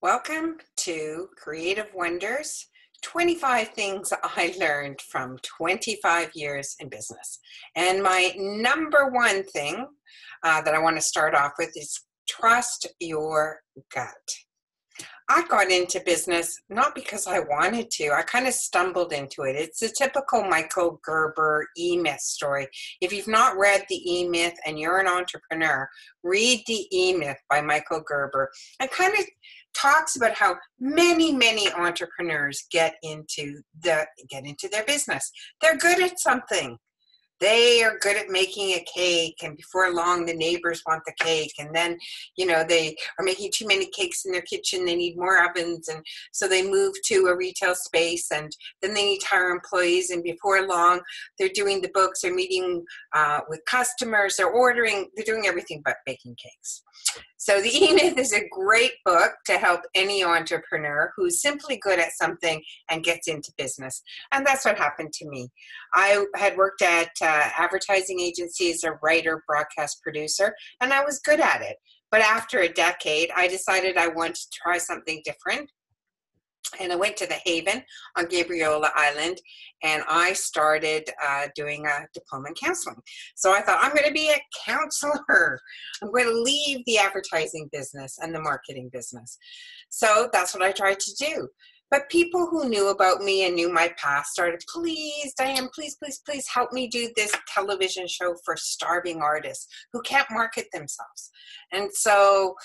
Welcome to Creative Wonders 25 Things I Learned from 25 Years in Business. And my number one thing that I want to start off with is trust your gut. I got into business not because I wanted to. I kind of stumbled into it. It's a typical Michael Gerber E-Myth story. If you've not read the E-Myth and you're an entrepreneur, read the E-Myth by Michael Gerber. It kind of talks about how many entrepreneurs get into their business. They're good at something. They are good at making a cake, and before long the neighbors want the cake, and then they are making too many cakes in their kitchen. They need more ovens, and so they move to a retail space, and then they need to hire employees, and before long they're doing the books, they're meeting with customers, they're doing everything but baking cakes. So the E-Myth is a great book to help any entrepreneur who's simply good at something and gets into business. And that's what happened to me. I had worked at advertising agency as a writer, broadcast producer, and I was good at it. But after a decade, I decided I wanted to try something different. And I went to the Haven on Gabriola Island, and I started doing a diploma in counseling. So I thought, I'm going to be a counselor. I'm going to leave the advertising business and the marketing business. So that's what I tried to do. But people who knew about me and knew my past started, please, Diane, please help me do this television show for starving artists who can't market themselves. And so,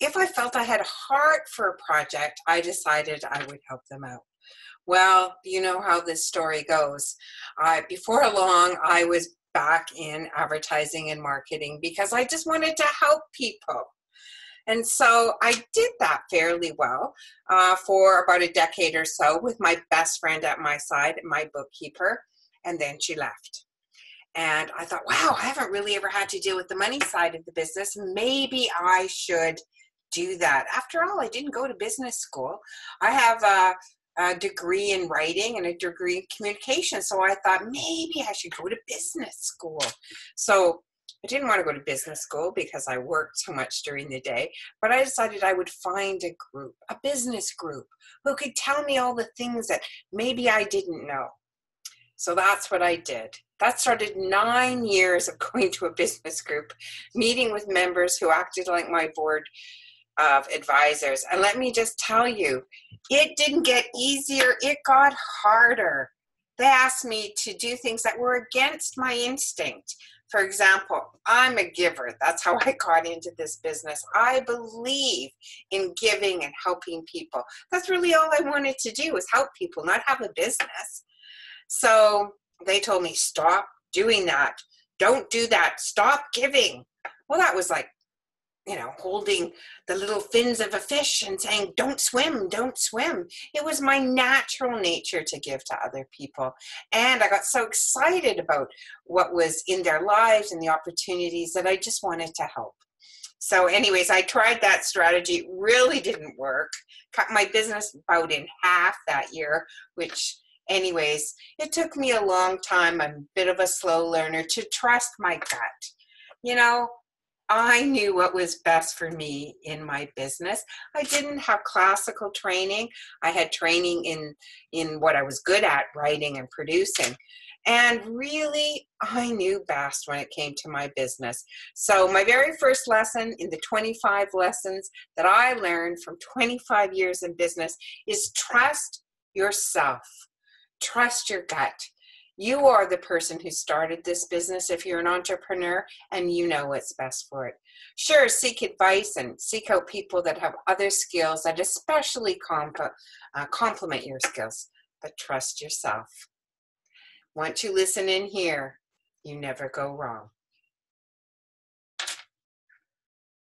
if I felt I had a heart for a project, I decided I would help them out. Well, you know how this story goes. Before long, I was back in advertising and marketing because I just wanted to help people. And so I did that fairly well for about a decade or so with my best friend at my side, my bookkeeper, and then she left. And I thought, wow, I haven't really ever had to deal with the money side of the business. Maybe I should do that. After all, I didn't go to business school. I have a degree in writing and a degree in communication. So I thought maybe I should go to business school. So I didn't want to go to business school because I worked so much during the day, but I decided I would find a group, a business group, who could tell me all the things that maybe I didn't know. So that's what I did. That started 9 years of going to a business group, meeting with members who acted like my board of advisors. And let me just tell you, it didn't get easier, it got harder. They asked me to do things that were against my instinct. For example, I'm a giver. That's how I got into this business. I believe in giving and helping people. That's really all I wanted to do, was help people, not have a business. So they told me, stop doing that. Don't do that. Stop giving. Well, that was like, holding the little fins of a fish and saying, don't swim, don't swim. It was my natural nature to give to other people. And I got so excited about what was in their lives and the opportunities that I just wanted to help. So anyways, I tried that strategy. It really didn't work. Cut my business about in half that year, which anyways, it took me a long time. I'm a bit of a slow learner to trust my gut. I knew what was best for me in my business. I didn't have classical training. I had training in what I was good at, writing and producing. And really, I knew best when it came to my business. So my very first lesson in the 25 lessons that I learned from 25 years in business is trust yourself. Trust your gut. You are the person who started this business if you're an entrepreneur, and you know what's best for it. Sure, seek advice and seek out people that have other skills that especially complement your skills, but trust yourself. Once you listen in here, you never go wrong.